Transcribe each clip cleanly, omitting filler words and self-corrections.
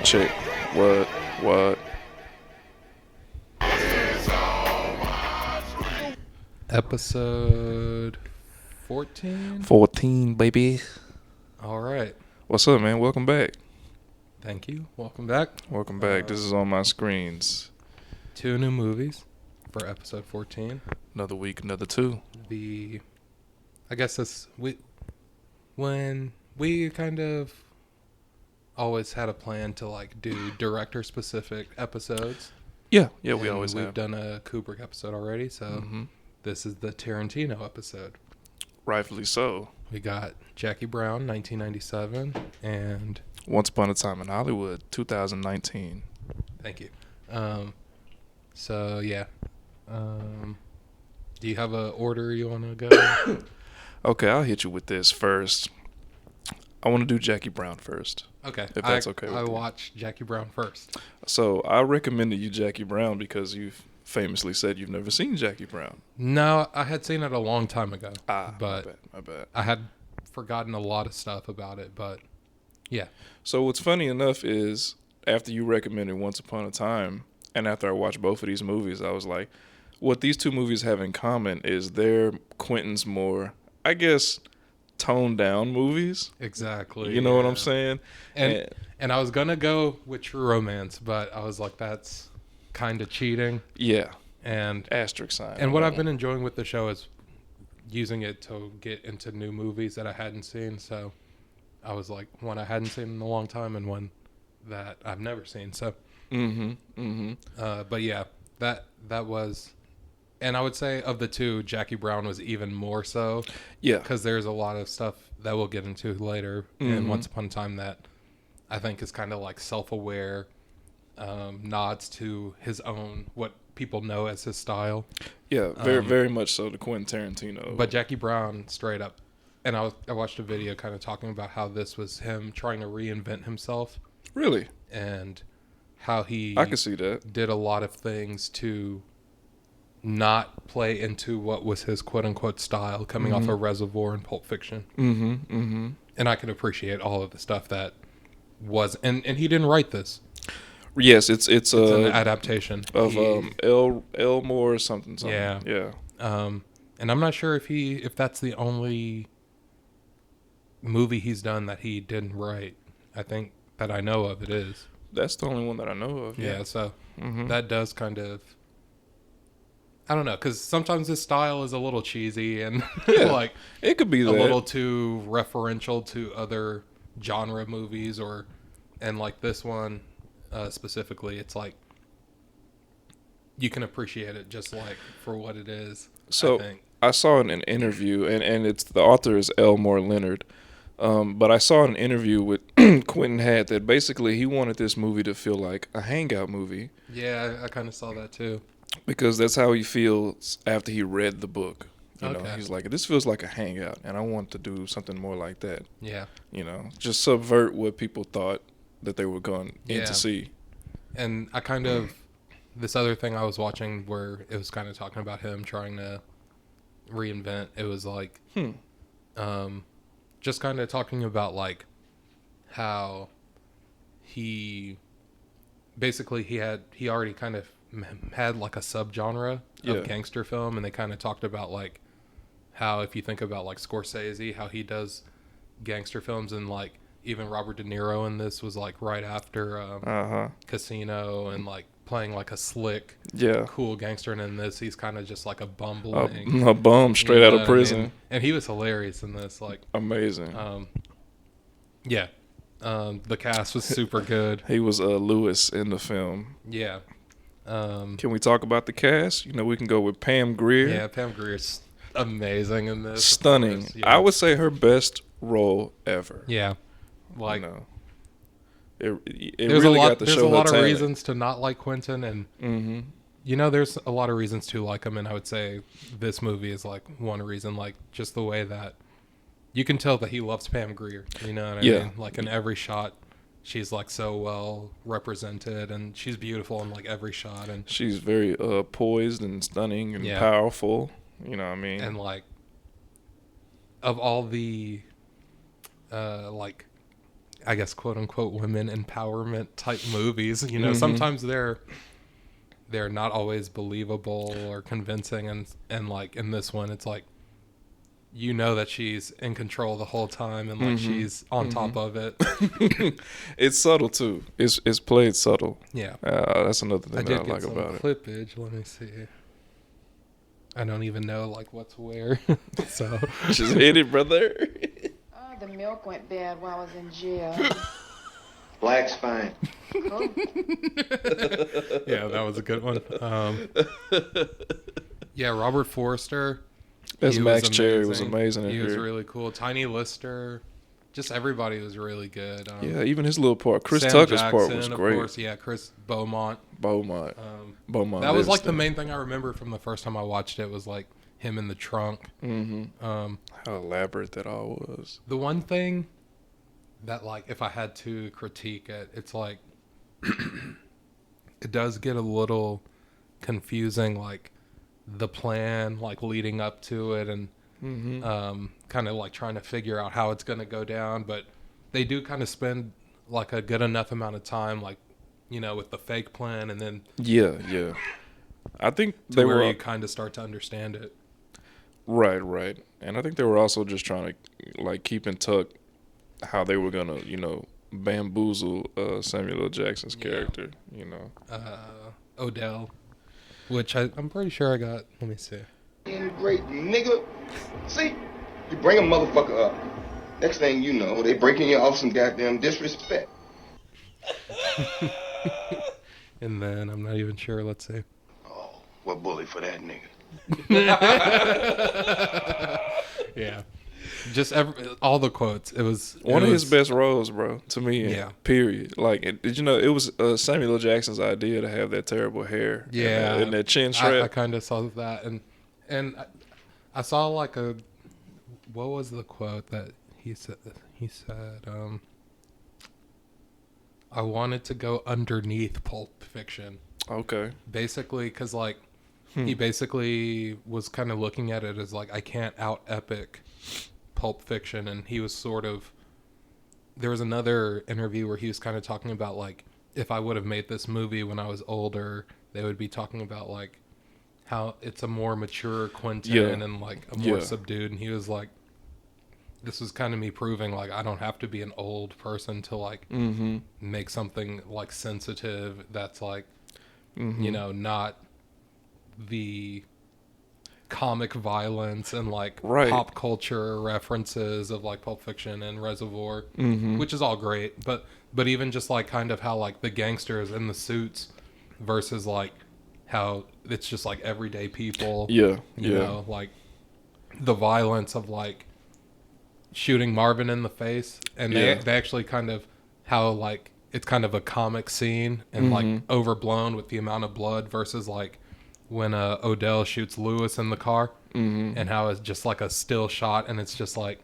Check. What? Episode 14? 14, baby. All right. What's up, man? Welcome back. Thank you. Welcome back. Welcome back. This is on my screens. 2 new movies for episode 14. Another week, another two. I guess when we kind of always had a plan to like do director specific episodes. Yeah, we and always we've have. done a Kubrick episode already, so this is the Tarantino episode. Rightfully so. We got Jackie Brown, 1997, and Once Upon a Time in Hollywood, 2019. thank you. So yeah. Do you have a order you want to go? Okay, I'll hit you with this first. I want to do Jackie Brown first. Okay. If that's okay with I you. watched Jackie Brown first. So I recommended you Jackie Brown because you've famously said you've never seen Jackie Brown. No, I had seen it a long time ago. But my bad. I had forgotten a lot of stuff about it, but yeah. So what's funny enough is after you recommended Once Upon a Time, and after I watched both of these movies, I was like, what these two movies have in common is they're Quentin's more, I guess, toned down movies. Exactly. You know what I'm saying? And I was going to go with True Romance, but I was like, that's kind of cheating. Yeah. And Asterisk sign. And what I've been enjoying with the show is using it to get into new movies that I hadn't seen. So I was like, one I hadn't seen in a long time and one that I've never seen. So, but yeah, that was, and I would say of the two, Jackie Brown was even more so. Yeah. Because there's a lot of stuff that we'll get into later in Once Upon a Time that I think is kind of like self-aware nods to his own, what people know as his style. Yeah, very much so, to Quentin Tarantino. But Jackie Brown, straight up, and I watched a video kind of talking about how this was him trying to reinvent himself. Really? And how he I can see that. did a lot of things to not play into what was his quote-unquote style coming off of Reservoir and Pulp Fiction. And I can appreciate all of the stuff that was, and he didn't write this. Yes, it's an adaptation of Elmore or something. Yeah. And I'm not sure if that's the only movie he's done that he didn't write. I think that I know of it is. That's the only one that I know of. Yeah, so that does kind of, I don't know, because sometimes his style is a little cheesy and like it could be a that. little too referential to other genre movies, and like this one specifically, it's like you can appreciate it just like for what it is. So I think. I saw in an interview, and it's the author is Elmore Leonard. But I saw an interview with Quentin had that basically he wanted this movie to feel like a hangout movie. Yeah, I kind of saw that too. Because that's how he feels after he read the book. You know, Okay. he's like, this feels like a hangout, and I want to do something more like that. Yeah. You know, just subvert what people thought that they were going in to see. And I kind of, this other thing I was watching where it was kind of talking about him trying to reinvent, it was like, just kind of talking about like how he already kind of had like a subgenre of gangster film, and they kind of talked about like how if you think about like Scorsese, how he does gangster films, and like even Robert De Niro in this was like right after Casino and like playing like a slick, cool gangster, and in this he's kind of just like a bumbling a bum straight out of prison. I mean? And he was hilarious in this, like amazing. The cast was super good. He was Lewis in the film. Yeah. Can we talk about the cast? You know, we can go with Pam Grier. Yeah, Pam Grier's amazing in this. Stunning. Yeah. I would say her best role ever. Yeah. Like, you know, it there's really a lot, got to there's show a lot her of talent. reasons to not like Quentin, and you know, there's a lot of reasons to like him, and I would say this movie is like one reason, like just the way that you can tell that he loves Pam Grier. You know what I mean? Like in every shot, she's like so well represented, and she's beautiful in like every shot, and she's very poised and stunning and powerful. You know what I mean? And like of all the like I guess, quote unquote, women empowerment type movies. You know, Mm-hmm. sometimes they're not always believable or convincing, and like in this one, it's like, you know that she's in control the whole time, and like she's on top of it. It's subtle too. It's played subtle. Yeah, That's another thing I that did I get like some about it. clippage. Let me see. I don't even know like what's where. So Just hit it, brother. Oh, the milk went bad while I was in jail. Black's fine. Oh, yeah, that was a good one. Yeah, Robert Forster. As he Max Cherry was amazing in He was here. really cool. Tiny Lister. Just everybody was really good. Yeah, even his little part. Chris Sam Tucker's part Jackson, was of great. course. Yeah, Chris Beaumont. Beaumont. Beaumont. That was like the Livingston. main thing I remember from the first time I watched it, was like him in the trunk. How elaborate that all was. The one thing that, like, if I had to critique it, it's like it does get a little confusing, like the plan, like leading up to it, and kind of like trying to figure out how it's going to go down. But they do kind of spend like a good enough amount of time, like, you know, with the fake plan, and then Yeah, yeah. I think to they where were you kind of start to understand it. right, and I think they were also just trying to like keep in tuck how they were gonna, you know, bamboozle Samuel L. Jackson's character. You know, Odell, which I'm pretty sure I got. Let me see. Great nigga. See, you bring a motherfucker up. Next thing you know, they breaking you off some goddamn disrespect. And then I'm not even sure. Let's see. Oh, what bully for that nigga? Yeah, just all the quotes. It was one of his best roles, bro. To me, Yeah. Period. Like, did you know it was Samuel L. Jackson's idea to have that terrible hair? Yeah, and that chin I strap. kind of saw that, and I saw like a, what was the quote that he said? He said, "I wanted to go underneath Pulp Fiction." Okay. Basically, because like he basically was kind of looking at it as like, I can't out epic Pulp Fiction, and he was sort of. There was another interview where he was kind of talking about like, if I would have made this movie when I was older, they would be talking about like how it's a more mature Quentin Yeah. and like a more Yeah. subdued, and he was like, this was kind of me proving like I don't have to be an old person to like make something like sensitive that's like, you know, not the comic violence and like Right. pop culture references of like Pulp Fiction and Reservoir, which is all great, but even just like kind of how like the gangsters in the suits versus like how it's just like everyday people, Yeah. you know, like the violence of like shooting Marvin in the face, and Yeah. they actually kind of how like it's kind of a comic scene and like overblown with the amount of blood versus like when Odell shoots Lewis in the car, and how it's just like a still shot, and it's just like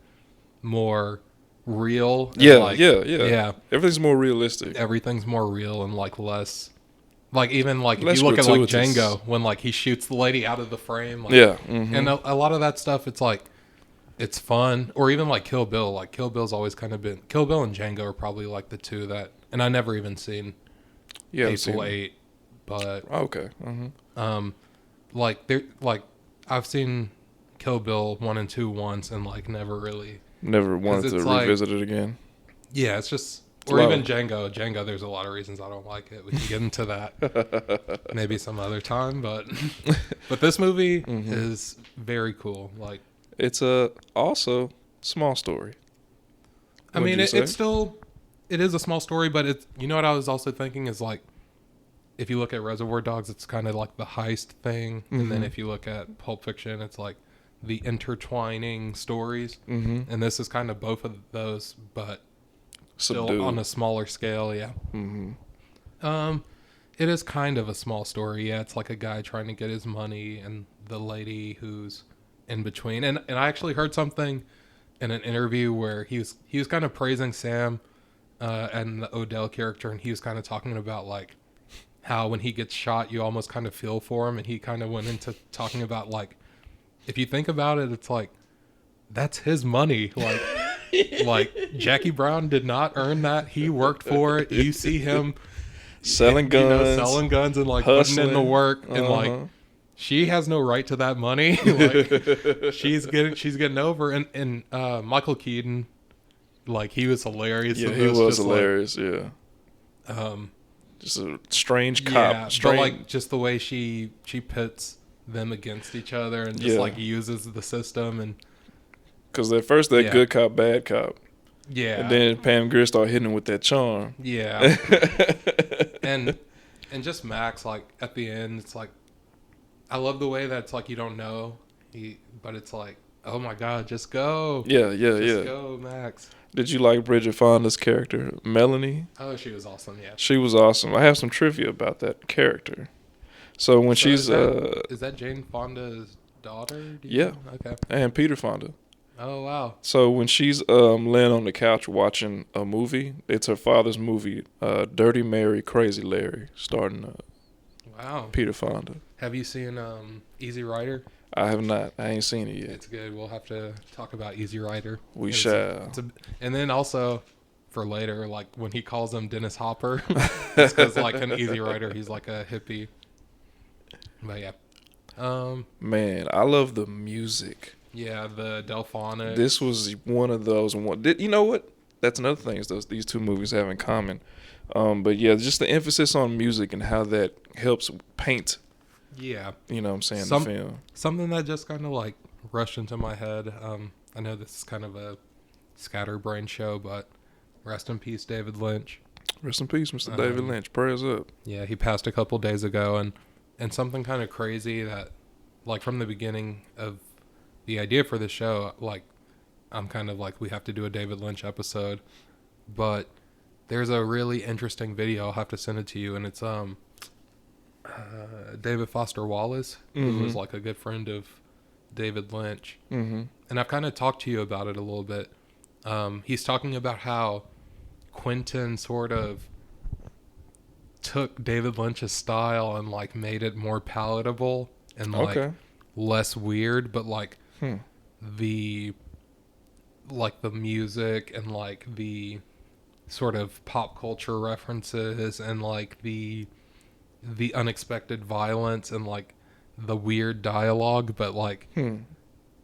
more real. And Yeah, like, yeah. Everything's more realistic. Everything's more real and like less. Like even like Less if you look at like gratuitous. Django when like he shoots the lady out of the frame, like, Yeah. and a lot of that stuff, it's like it's fun. Or even like Kill Bill. Like Kill Bill's always kind of been Kill Bill and Django are probably like the two that, and I never even seen Yeah. I've Hateful seen- Eight, but Okay. like they're like I've seen Kill Bill 1 and 2 once and like never really. Never wanted to it's like- revisit it again. Yeah, it's just. It's Or low. even Django. Django, there's a lot of reasons I don't like it. We can get into that maybe some other time, but this movie is very cool. Like, It's also small story. I Wouldn't mean, you it is a small story, but it's, you know what I was also thinking is like, if you look at Reservoir Dogs, it's kind of like the heist thing, and then if you look at Pulp Fiction, it's like the intertwining stories, and this is kind of both of those, but still Subdued. on a smaller scale. Yeah. It is kind of a small story. Yeah, it's like a guy trying to get his money and the lady who's in between. And I actually heard something in an interview where he was kind of praising Sam and the Odell character, and he was kind of talking about like how when he gets shot, you almost kind of feel for him, and he kind of went into talking about like, if you think about it, it's like that's his money. Like Like, Jackie Brown did not earn that. He worked for it. You see him selling guns, selling guns and like hustling. putting in the work, and like she has no right to that money. Like, she's getting over. And Michael Keaton, like, he was hilarious. Yeah, in he this, was just hilarious. Just a strange cop. Yeah, strange. but like just the way she pits them against each other and just like uses the system, and because at first they're Yeah. good cop, bad cop, yeah, and then Pam Grier started hitting him with that charm. yeah, and just Max, like at the end, it's like I love the way that it's like you don't know, but it's like, oh my god, just go, Just just go, Max. Did you like Bridget Fonda's character, Melanie? Oh, she was awesome. Yeah. She was awesome. I have some trivia about that character. So when she's is that Jane Fonda's daughter? Do you Yeah. know? Okay. and Peter Fonda. Oh wow. So when she's laying on the couch watching a movie, it's her father's movie, Dirty Mary, Crazy Larry, starring Wow. Peter Fonda. Have you seen Easy Rider? I have not. I ain't seen it yet. It's good. We'll have to talk about Easy Rider. We shall. And then also for later, like when he calls him Dennis Hopper, it's because like an Easy Rider, he's like a hippie. But yeah, Man, I love the music. yeah, the Delphonics. This was one of those. You know what? That's another thing is these two movies have in common. But yeah, just the emphasis on music and how that helps paint. Yeah, You know what I'm saying? Some- the film. something that just kind of like rushed into my head. I know this is kind of a scatterbrain show, but rest in peace, David Lynch. Rest in peace, Mr. David Lynch. Prayers up. Yeah, he passed a couple days ago, and something kind of crazy that, like, from the beginning of the idea for the show, like, I'm kind of like, we have to do a David Lynch episode, but there's a really interesting video. I'll have to send it to you, and it's David Foster Wallace, who was like a good friend of David Lynch, Mm-hmm. and I've kind of talked to you about it a little bit. He's talking about how Quentin sort of took David Lynch's style and like made it more palatable and like Okay. less weird, but like the music and like the sort of pop culture references and like the unexpected violence and like the weird dialogue, but like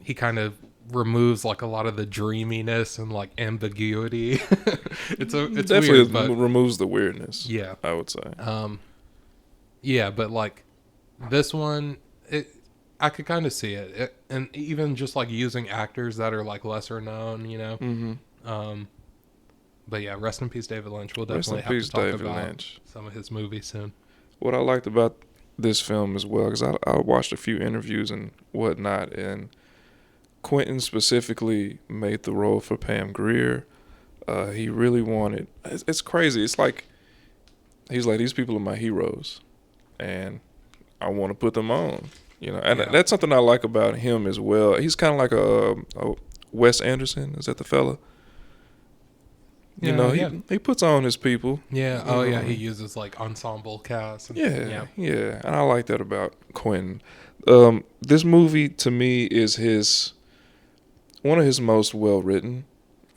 he kind of removes like a lot of the dreaminess and like ambiguity. it's Definitely weird, but removes the weirdness. yeah. I would say. Yeah, but like this one, I could kind of see it. And even just like using actors that are like lesser known, you know. Mm-hmm. But yeah, rest in peace, David Lynch. We'll Rest in definitely have peace, to talk David about Lynch. some of his movies soon. What I liked about this film as well, because I watched a few interviews and whatnot, and Quentin specifically made the role for Pam Grier. He really wanted. It's crazy. It's like he's like, these people are my heroes, and I want to put them on. You know, and that's something I like about him as well. He's kind of like a Wes Anderson. Is that the fella? You know, he puts on his people. Yeah. Oh, yeah. He uses like ensemble casts. And, Yeah, and I like that about Quentin. This movie to me is one of his most well written,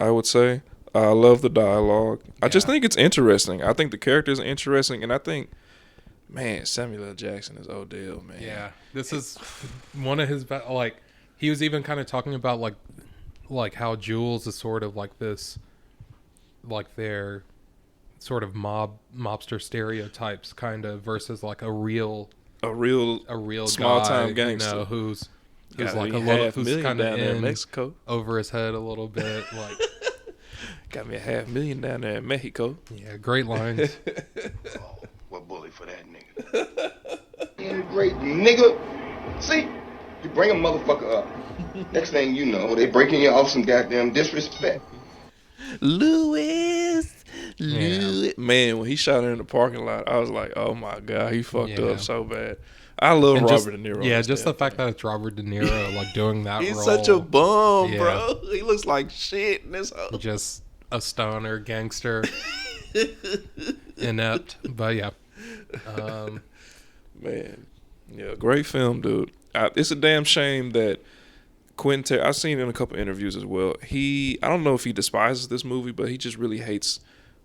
I would say. I love the dialogue. I just think it's interesting. I think the characters are interesting, and I think, man, Samuel L. Jackson is Odell, man. Yeah. This is one of his like. He was even kind of talking about like how Jules is sort of like this, like their sort of mobster stereotypes kind of versus like a real small guy, time gangster, you know, who's got like me a little, $500,000 who's kind of down there in in Mexico. over his head a little bit, like Got me $500,000 down there in Mexico. yeah, great lines. Oh, what bully for that nigga. Great nigga. See, you bring a motherfucker up. Next thing you know, they breaking you off some goddamn disrespect. Louis. Man, when he shot her in the parking lot, I was like, oh my God, he fucked up so bad. I love And Robert De Niro. Yeah, just the fact that it's Robert De Niro like doing that He's role. such a bum, Yeah. bro. He looks like shit in this whole. Just a stoner gangster. Inept. But yeah. Man, yeah, great film, dude. It's a damn shame that I've seen in a couple interviews as well. I don't know if he despises this movie, but he just really hates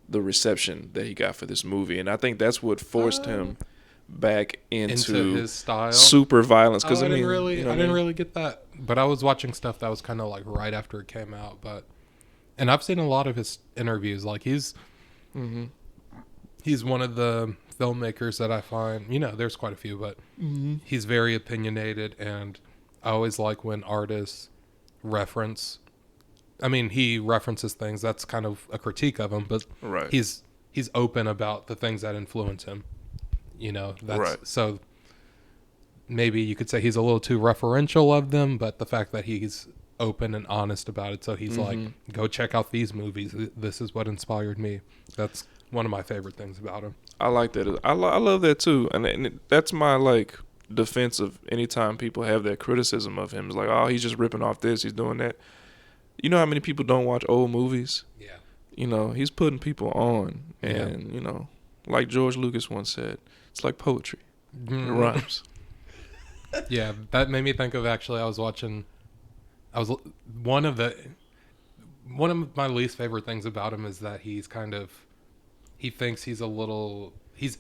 the reception that he got for this movie, and I think that's what forced him back into his style, super violence. Because I didn't really get that, but I was watching stuff that was kind of like right after it came out. And I've seen a lot of his interviews. Like he's one of the filmmakers that I find, there's quite a few, but he's very opinionated, and I always like when artists reference. I mean, he references things. That's kind of a critique of him, but right. he's open about the things that influence him. So maybe you could say he's a little too referential of them, but the fact that he's open and honest about it. So he's like, go check out these movies. This is what inspired me. That's one of my favorite things about him. I like that. I love that too. And that's my like defense of anytime people have that criticism of him. It's like, oh, he's just ripping off this. He's doing that. You know how many people don't watch old movies? Yeah. He's putting people on. And, like George Lucas once said, it's like poetry. It rhymes. Yeah, that made me think of one of my least favorite things about him is that he thinks he's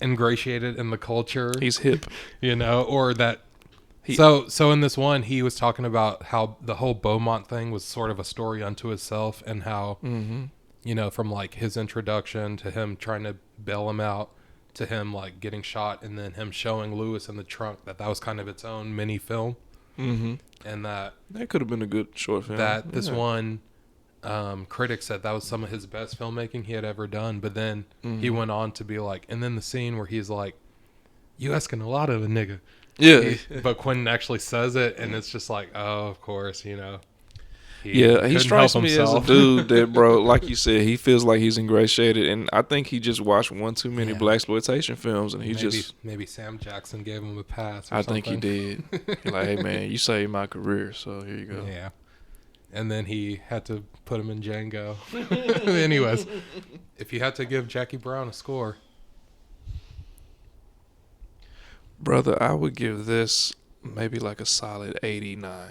ingratiated in the culture. He's hip. Or that. So in this one, he was talking about how the whole Beaumont thing was sort of a story unto itself, and how, from like his introduction to him trying to bail him out, to him like getting shot, and then him showing Lewis in the trunk, that was kind of its own mini film. And that could have been a good short film. This one critic said that was some of his best filmmaking he had ever done. But then he went on to be like, and then the scene where he's like, "You asking a lot of a nigga." Yeah. But Quentin actually says it, and it's just like, oh, of course, He strikes me as a dude that, bro, like you said, he feels like he's ingratiated, and I think he just watched one too many blaxploitation films, and maybe Sam Jackson gave him a pass. I think he did. He's like, hey man, you saved my career, so here you go. Yeah. And then he had to put him in Django. Anyways, if you had to give Jackie Brown a score, brother, I would give this maybe like a solid 89.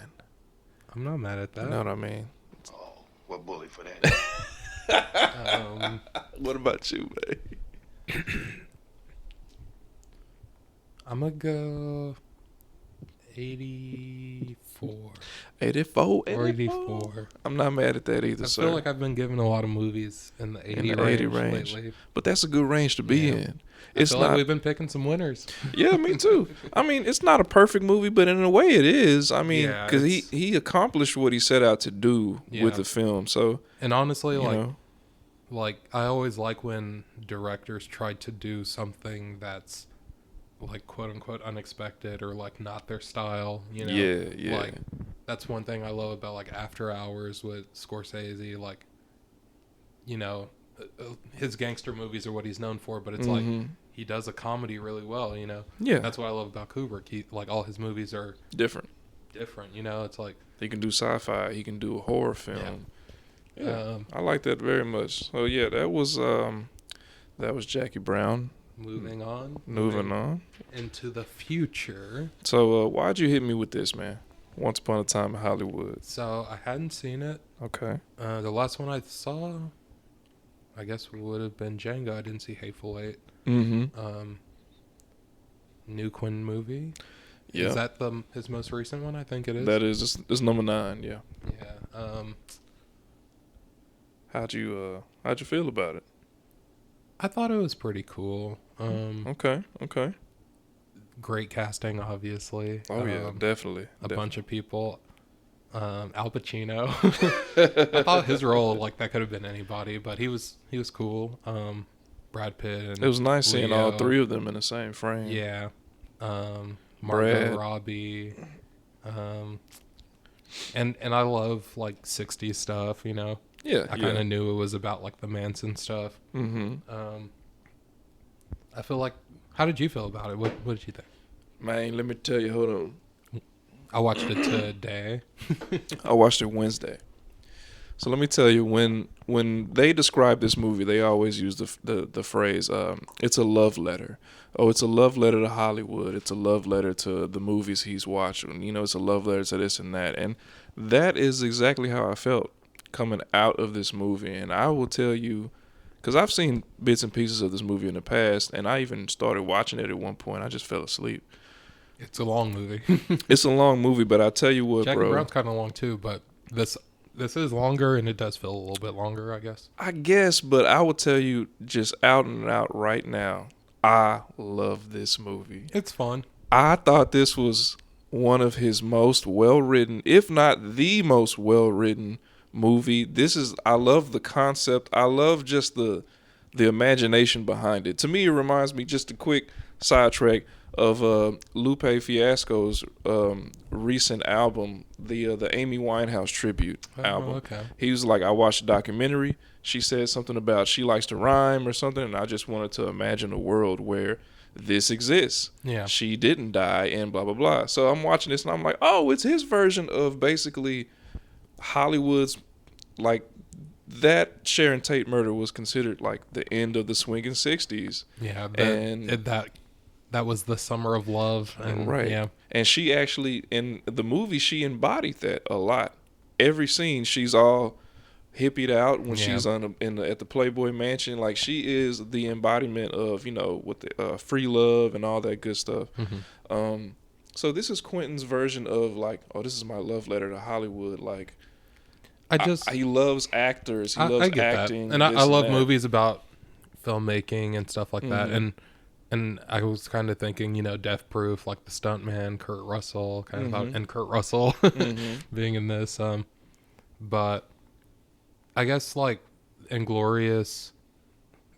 I'm not mad at that. You know what I mean? Oh, what bully for that? What about you, man? I'm going to go 84. 84? Or 84. I'm not mad at that either, I feel like I've been given a lot of movies in the 80 range lately. But that's a good range to be in. It's like we've been picking some winners. Yeah, me too. I mean, it's not a perfect movie, but in a way it is. I mean, because he accomplished what he set out to do with the film. So, and honestly, like I always like when directors try to do something that's like quote unquote unexpected or like not their style. Yeah. Like that's one thing I love about like After Hours with Scorsese. Like, his gangster movies are what he's known for, but it's like he does a comedy really well, Yeah. That's what I love about Kubrick. He like all his movies are different, it's like he can do sci-fi, he can do a horror film. Yeah. I like that very much. So yeah, that was Jackie Brown. Moving on into the future. So why'd you hit me with this, man? Once Upon a Time in Hollywood. So I hadn't seen it. Okay. The last one I saw, I guess, would have been Django. I didn't see Hateful Eight. New Quentin movie. Yeah. Is that his most recent one? I think it is. That is. It's number 9. Yeah. Yeah. How'd you feel about it? I thought it was pretty cool. Okay. Great casting, obviously. Oh yeah, definitely. A bunch of people. Al Pacino. I thought his role, like, that could have been anybody, but he was cool. Brad Pitt. And it was nice Leo. seeing all three of them in the same frame. Yeah. Margot Robbie. And I love like 60s stuff, Yeah. I kind of knew it was about like the Manson stuff. I feel like, how did you feel about it? What did you think? Man, let me tell you, hold on. I watched it today. I watched it Wednesday. So let me tell you, when they describe this movie, they always use the phrase, it's a love letter. Oh, it's a love letter to Hollywood. It's a love letter to the movies he's watching. It's a love letter to this and that. And That is exactly how I felt coming out of this movie. And I will tell you, because I've seen bits and pieces of this movie in the past, and I even started watching it at one point. I just fell asleep. It's a long movie. It's a long movie, but I tell you what, Jackie bro. Brown's kind of long too, but this is longer, and it does feel a little bit longer, I guess. I guess, but I will tell you just out and out right now, I love this movie. It's fun. I thought this was one of his most well-written, if not the most well-written movie. I love the concept. I love just the imagination behind it. To me, it reminds me, just a quick sidetrack, of Lupe Fiasco's recent album, the Amy Winehouse tribute album. Okay. He was like, I watched a documentary. She said something about she likes to rhyme or something, and I just wanted to imagine a world where this exists. Yeah. She didn't die and blah, blah, blah. So I'm watching this and I'm like, oh, it's his version of basically Hollywood's, like, that Sharon Tate murder was considered like the end of the swinging 60s. Yeah. That was the summer of love. And, right. Yeah. And she actually, in the movie, she embodied that a lot. Every scene, she's all hippied out when she's at the Playboy Mansion. Like, she is the embodiment of, with the free love and all that good stuff. Mm-hmm. So this is Quentin's version of, like, oh, this is my love letter to Hollywood. Like, he loves actors. He loves acting. That. And I love movies about filmmaking and stuff like that. And I was kind of thinking, Death Proof, like the stuntman, Kurt Russell, and Kurt Russell being in this. But I guess, like, Inglourious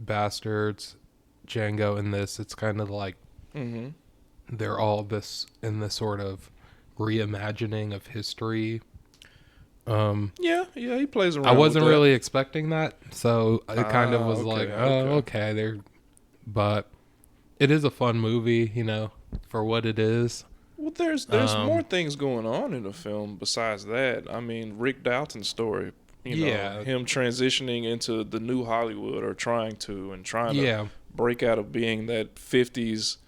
Bastards, Django in this, it's kind of like they're all in this sort of reimagining of history. Yeah, he plays around. I wasn't with that. really expecting that, so it kind of was okay. But it is a fun movie, for what it is. Well, there's more things going on in the film besides that. I mean, Rick Dalton's story, him transitioning into the new Hollywood, or trying to break out of being that 50s,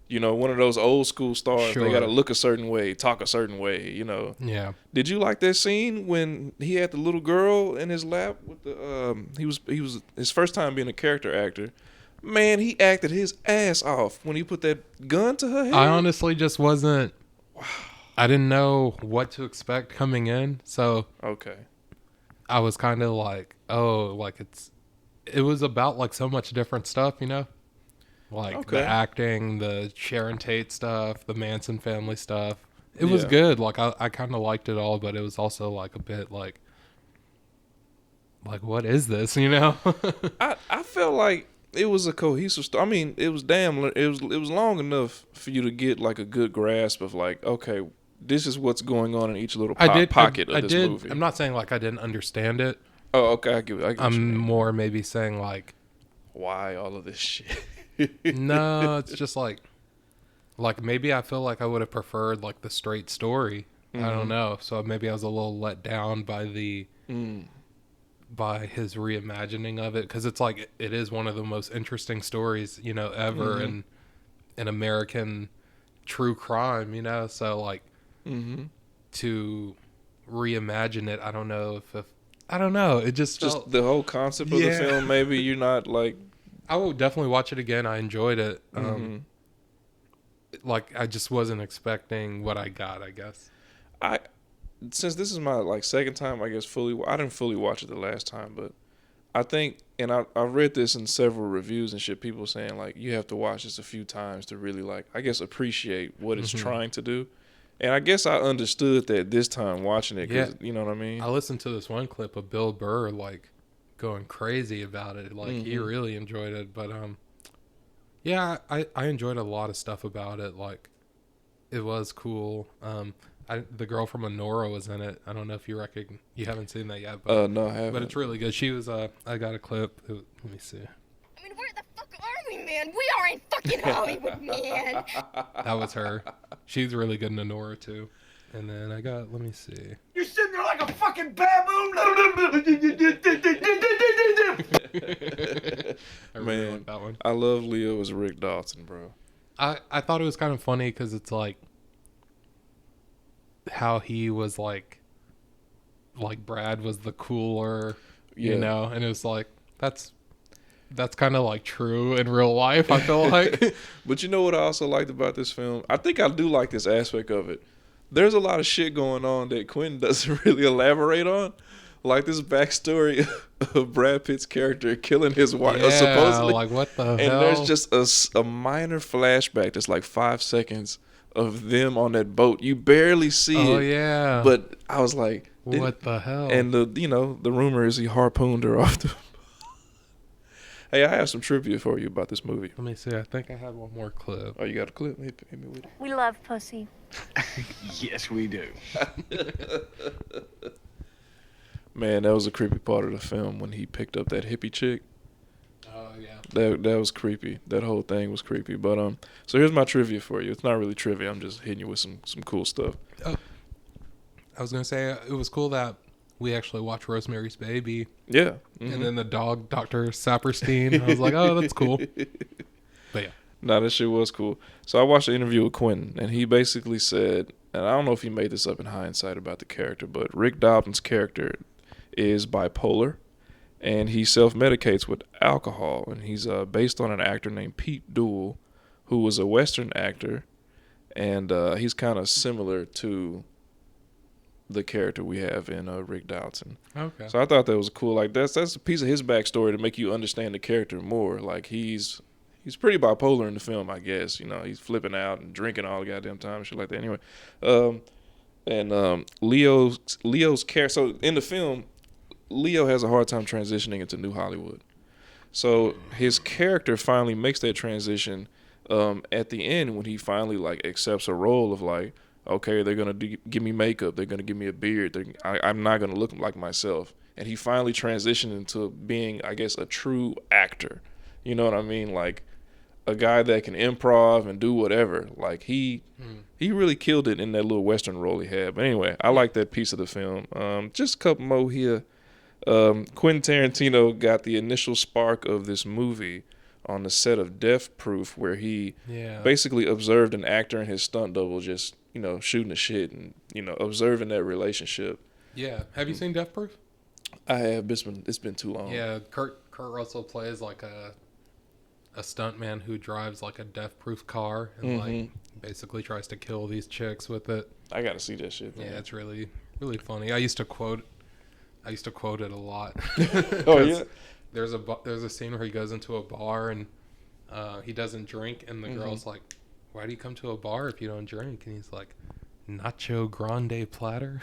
one of those old school stars. Sure. They got to look a certain way, talk a certain way, Yeah. Did you like that scene when he had the little girl in his lap with the he was his first time being a character actor? Man, he acted his ass off when he put that gun to her head. I honestly just wasn't. I didn't know what to expect coming in, so okay. I was kind of like, it was about like so much different stuff, like the acting, the Sharon Tate stuff, the Manson family stuff. It was good. Like I kind of liked it all, but it was also like a bit like what is this? I felt like it was a cohesive story. I mean, it was long enough for you to get like a good grasp of like, okay, this is what's going on in each little pocket of this movie. I'm not saying like I didn't understand it. Oh, okay. I get I'm more maybe saying like, why all of this shit? No, it's just like maybe I feel like I would have preferred like the straight story. I don't know. So maybe I was a little let down by by his reimagining of it, because it's like it is one of the most interesting stories ever in American true crime. So like to reimagine it, I don't know if I don't know. It just the whole concept of the film. Maybe you're not like. I will definitely watch it again. I enjoyed it. Like I just wasn't expecting what I got, I guess. Since this is my like second time, I guess I didn't fully watch it the last time, but I think, and I read this in several reviews and shit, people saying like you have to watch this a few times to really like, I guess, appreciate what it's trying to do. And I guess I understood that this time watching it, cause, you know what I mean? I listened to this one clip of Bill Burr like going crazy about it. Like he really enjoyed it, but yeah, I enjoyed a lot of stuff about it. Like it was cool. The girl from Anora was in it. I don't know if you haven't seen that yet, but no, I haven't. But it's really good. She was I got a clip. Let me see. I mean, where the fuck are we, man? We are in fucking Hollywood, man. That was her. She's really good in Anora too. And then let me see. You're sitting there like a fucking baboon. I really like that one. I love Leo as Rick Dalton, bro. I thought it was kind of funny because it's like how he was like like Brad was the cooler, Yeah. you know, and it was like that's kind of like true in real life. I feel like. But you know what I also liked about this film? I think I do like this aspect of it. There's a lot of shit going on that Quentin doesn't really elaborate on. Like this backstory of Brad Pitt's character killing his wife, Yeah, supposedly. like what the And hell? there's just a minor flashback that's like 5 seconds of them on that boat. You barely see it. Oh yeah. But I was like, what the hell? And the rumor is he harpooned her off the. Hey, I have some trivia for you about this movie. Let me see. I think I have one more clip. Oh, you got a clip? Hit me with it. We love pussy. Yes, we do. Man, that was a creepy part of the film when he picked up that hippie chick. Oh yeah. That was creepy. That whole thing was creepy. But so here's my trivia for you. It's not really trivia. I'm just hitting you with some cool stuff. Oh, I was gonna say it was cool that we actually watched Rosemary's Baby, Yeah. and then the dog, Dr. Saperstein. I was like, oh, that's cool. But yeah. Nah, that shit was cool. So I watched an interview with Quentin, and he basically said, and I don't know if he made this up in hindsight about the character, but Rick Doblin's character is bipolar, and he self-medicates with alcohol, and he's based on an actor named Pete Duell, who was a Western actor, and he's kind of similar to the character we have in Rick Dalton. Okay. So I thought that was cool. Like that's a piece of his backstory to make you understand the character more. Like he's pretty bipolar in the film, I guess. You know, he's flipping out and drinking all the goddamn time and shit like that. Anyway, Leo's character. So in the film, Leo has a hard time transitioning into New Hollywood. So his character finally makes that transition at the end when he finally like accepts a role of like, okay, they're gonna give me makeup, they're gonna give me a beard, I'm not gonna look like myself, and he finally transitioned into being, I guess, a true actor. You know what I mean? Like a guy that can improv and do whatever. Like he really killed it in that little Western role he had. But anyway, I like that piece of the film. Just a couple more here. Quentin Tarantino got the initial spark of this movie on the set of Death Proof, where he basically observed an actor and his stunt double just, you know, shooting the shit and, you know, observing that relationship. Yeah. Have you seen Death Proof? I have. It's been too long. Yeah. Kurt Russell plays like a stuntman who drives like a death-proof car and like basically tries to kill these chicks with it. I gotta see that shit, man. Yeah, it's really, really funny. I used to quote it a lot. Oh yeah. There's a scene where he goes into a bar and he doesn't drink, and the girl's like, "Why do you come to a bar if you don't drink?" And he's like, "Nacho Grande platter."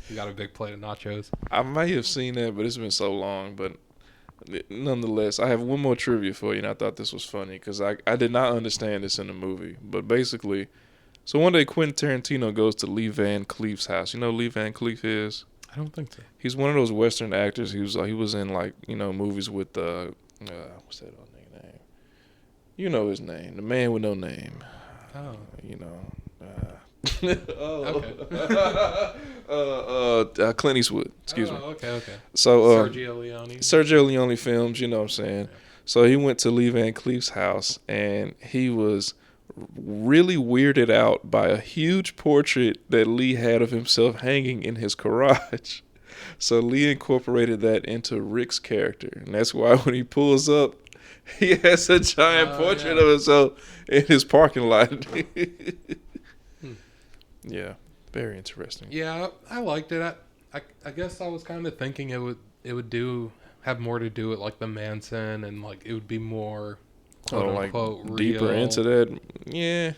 You got a big plate of nachos. I may have seen that, but it's been so long. But nonetheless, I have one more trivia for you, and I thought this was funny because I did not understand this in the movie. But basically, so one day Quentin Tarantino goes to Lee Van Cleef's house. You know who Lee Van Cleef is? I don't think so. He's one of those Western actors. He was in like, you know, movies with what's that old nigga name? You know his name, the man with no name. Oh, You know. okay. Clint Eastwood. Excuse me. Okay. So Sergio Leone films, you know what I'm saying. So he went to Lee Van Cleef's house, and he was really weirded out by a huge portrait that Lee had of himself hanging in his garage. So Lee incorporated that into Rick's character, and that's why when he pulls up, he has a giant portrait of himself in his parking lot. Yeah, very interesting. Yeah, I liked it. I guess I was kind of thinking it would have more to do with like the Manson, and like it would be more quote unquote real, deeper into that. Yeah,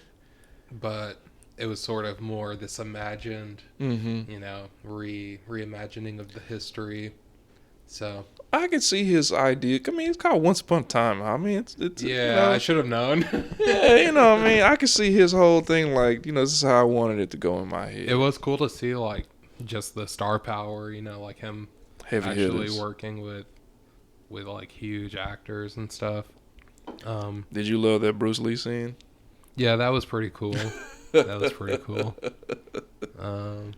but it was sort of more this imagined, you know, reimagining of the history. So I could see his idea. I mean, it's called Once Upon a Time. I mean, it's yeah, you know, I should have known. Yeah, you know what I mean? I could see his whole thing like, you know, this is how I wanted it to go in my head. It was cool to see like just the star power, you know, like him Heavy actually hitters. working with like huge actors and stuff. Did you love that Bruce Lee scene? Yeah, that was pretty cool. That was pretty cool. I'm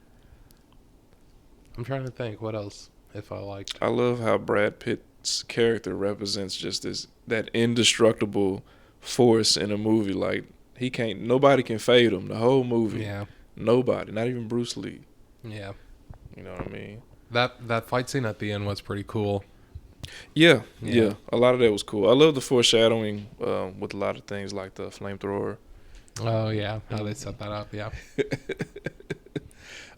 trying to think what else if I liked. I love how Brad Pitt's character represents just that indestructible force in a movie. Like nobody can fade him the whole movie. Yeah. Nobody, not even Bruce Lee. Yeah. You know what I mean? That fight scene at the end was pretty cool. Yeah. Yeah. A lot of that was cool. I love the foreshadowing with a lot of things like the flamethrower. Oh yeah, how they set that up. Yeah.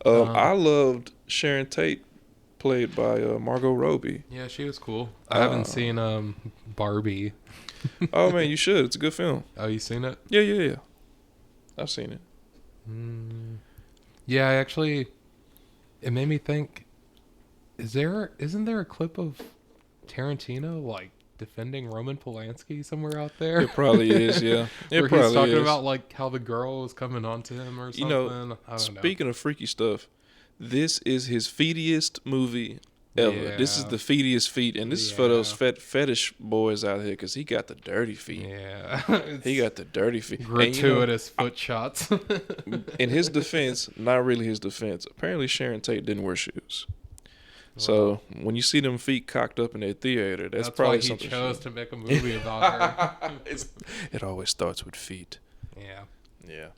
I loved Sharon Tate, played by Margot Robbie. Yeah, she was cool. I haven't seen Barbie. Oh man, you should. It's a good film. Oh, you seen it? Yeah. I've seen it. Yeah, actually, it made me think. Isn't there a clip of Tarantino like defending Roman Polanski somewhere out there? It probably is. Yeah, it Where probably he's talking is. about like how the girl was coming on to him or something. You know, I don't know. speaking of freaky stuff, this is his feetiest movie ever. This is Yeah. the feetiest feet, and this is for those fetish boys out here because he got the dirty feet. Yeah, He got the dirty feet. And, gratuitous foot shots. in his defense, not really his defense. Apparently, Sharon Tate didn't wear shoes. So when you see them feet cocked up in that theater, that's probably why he something. chose to make a movie about her. It always starts with feet. Yeah, Yeah,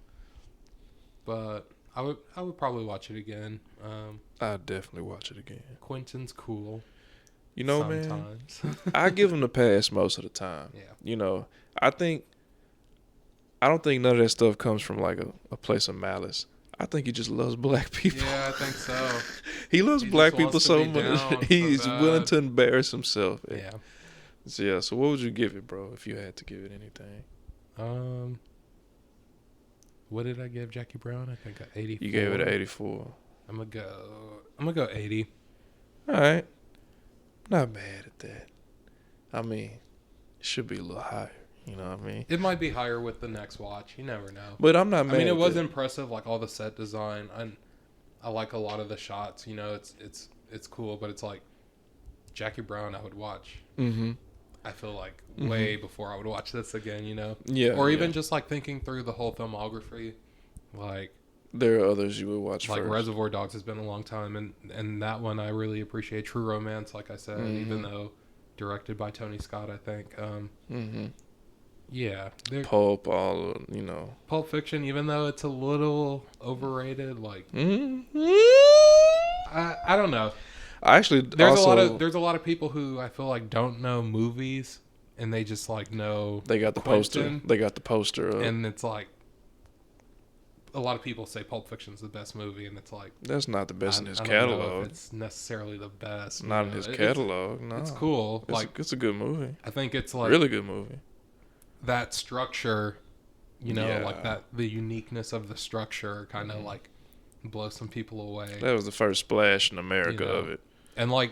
but I would probably watch it again. I'd definitely watch it again. Quentin's cool. You know, man, sometimes. I give him the pass most of the time. Yeah. You know, I don't think none of that stuff comes from like a place of malice. I think he just loves black people. Yeah, I think so. He loves He black just people wants to so be much. down He's so willing bad. to embarrass himself. Yeah. So, yeah. So what would you give it, bro, if you had to give it anything? What did I give Jackie Brown? I think 84. You gave it an 84. I'm gonna go 80. All right. Not mad at that. I mean, it should be a little higher. You know what I mean? It might be higher with the next watch. You never know. But I'm not mad. I mean, it at was that. impressive, like all the set design. I like a lot of the shots. You know, it's cool, but it's like Jackie Brown. I would watch. Mm-hmm. I feel like way before I would watch this again. You know, Yeah. or even yeah. just like thinking through the whole filmography, like There are others you would watch like first. Reservoir Dogs has been a long time, and that one I really appreciate. True Romance, like I said, even though directed by Tony Scott, I think. Mm-hmm. Yeah, Pulp, you know. Pulp Fiction, even though it's a little overrated, like Mm-hmm. I don't know. Actually, There's also, there's a lot of people who I feel like don't know movies, and they just like know they got the Quentin, poster. They got the poster up. and it's like a lot of people say Pulp Fiction's the best movie, and it's like That's not the best in his I don't know catalog. if it's necessarily the best. Not you in know. his It's- catalog. No, It's cool. Like it's a good movie. I think it's like Really good movie. that structure, you know, Yeah. like that the uniqueness of the structure kind of like blows some people away. That was the first splash in America You know. of it. And like,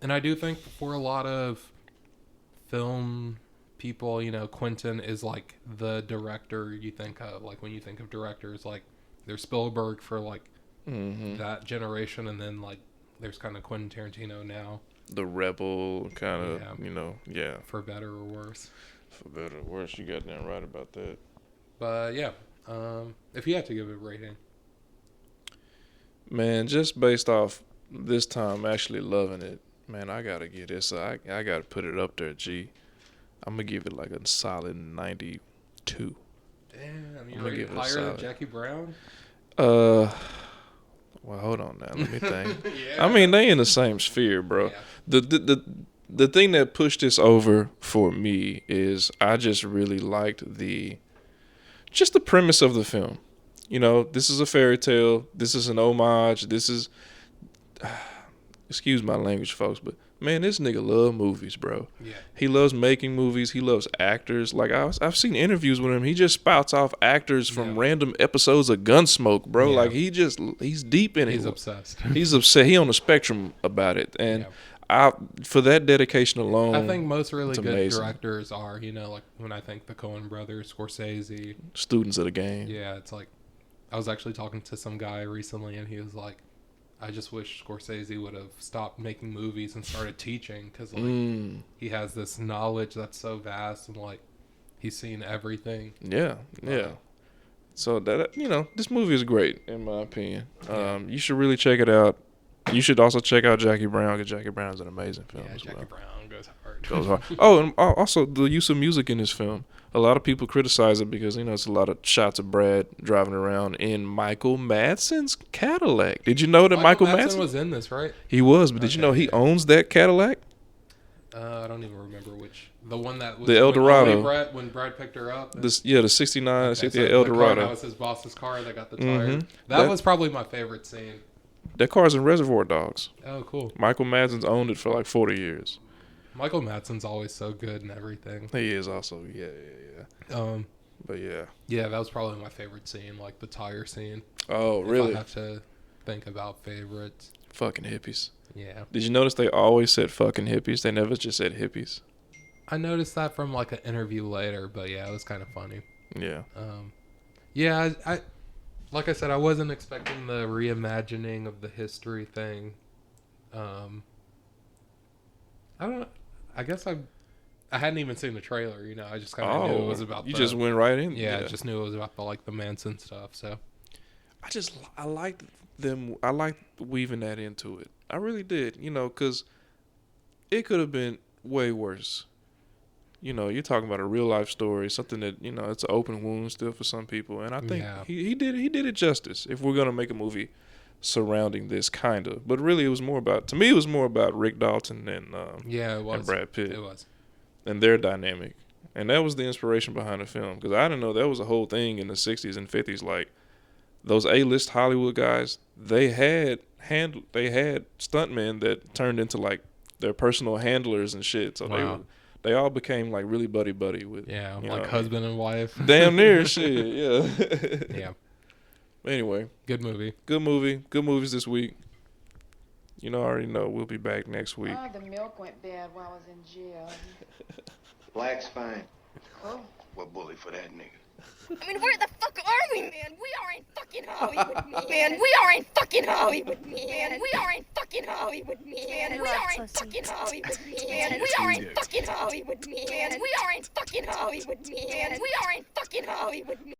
and I do think for a lot of film people, you know, Quentin is like the director you think of. Like when you think of directors, like there's Spielberg for like Mm-hmm. that generation, and then like there's kind of Quentin Tarantino now, The rebel kind of, Yeah. you know, yeah. for better or worse. For better or worse, you got that right about that. But yeah, if you had to give it a rating, Man, just based off this time actually loving it, man, I gotta get this. I gotta put it up there, G. I'm gonna give it like a solid 92. damn, you gonna rated give it a higher than solid. Jackie Brown. Well, hold on now. Let me think. Yeah. I mean, they in the same sphere, bro. Yeah. The thing that pushed this over for me is I just really liked the premise of the film. You know, this is a fairy tale. This is an homage. This is, excuse my language, folks, but man, this nigga love movies, bro. Yeah. He loves making movies. He loves actors. Like I've seen interviews with him. He just spouts off actors from Yeah. random episodes of Gunsmoke, bro. Yeah. Like he's deep in it. He's obsessed. He's upset. He on the spectrum about it, and for that dedication alone, I think most really it's good amazing. directors are, you know, like when I think the Coen brothers, Scorsese. students of the game. Yeah, it's like I was actually talking to some guy recently, and he was like, "I just wish Scorsese would have stopped making movies and started teaching, because like he has this knowledge that's so vast, and like he's seen everything." Yeah. So that, you know, this movie is great in my opinion. You should really check it out. You should also check out Jackie Brown, because Jackie Brown is an amazing film Yeah, as Jackie well. Brown goes hard. Goes hard. Oh, and also the use of music in this film. A lot of people criticize it because, it's a lot of shots of Brad driving around in Michael Madsen's Cadillac. Did you know that Michael Madsen was in this, right? He was, but did you know he owns that Cadillac? I don't even remember which. The one that was The Eldorado. When Brad picked her up. The 69, Okay, 68 so Eldorado. The car that was his boss's car that got the tire. Mhm. That was probably my favorite scene. That car's in Reservoir Dogs. Oh, cool. Michael Madsen's owned it for like 40 years. Michael Madsen's always so good and everything. He is also, yeah. But yeah. Yeah, that was probably my favorite scene, like the tire scene. Oh, If really? I have to think about favorites. Fucking hippies. Yeah. Did you notice they always said fucking hippies? They never just said hippies. I noticed that from like an interview later, but yeah, it was kind of funny. Yeah. Yeah, I like I said, I wasn't expecting the reimagining of the history thing. I don't know. I guess I hadn't even seen the trailer, I just kind of knew it was about You just went right in? Yeah, I just knew it was about the Manson stuff, so. I liked them. I liked weaving that into it. I really did, because it could have been way worse. You're talking about a real life story, something that, it's an open wound still for some people. And I think he did it justice if we're going to make a movie surrounding this kind of. But really, to me, it was more about Rick Dalton and it was. and Brad Pitt. It was. And their dynamic. And that was the inspiration behind the film. Because I didn't know that was a whole thing in the 60s and 50s. Like, those A-list Hollywood guys, they had stuntmen that turned into, like, their personal handlers and shit. So they all became, like, really buddy-buddy with. Yeah, like husband and wife. Damn near shit, yeah. Yeah. Anyway. Good movie. Good movie. Good movies this week. I already know we'll be back next week. Oh, the milk went bad while I was in jail. Black's fine. Oh. What bully for that nigga? I mean, where the fuck are we, man? We are in fucking Hollywood, man. We are in fucking Hollywood, man. We are in fucking Hollywood, man. We are in fucking Hollywood, man. We are in fucking Hollywood, man. We are in fucking Hollywood, man. We are in fucking Hollywood, man.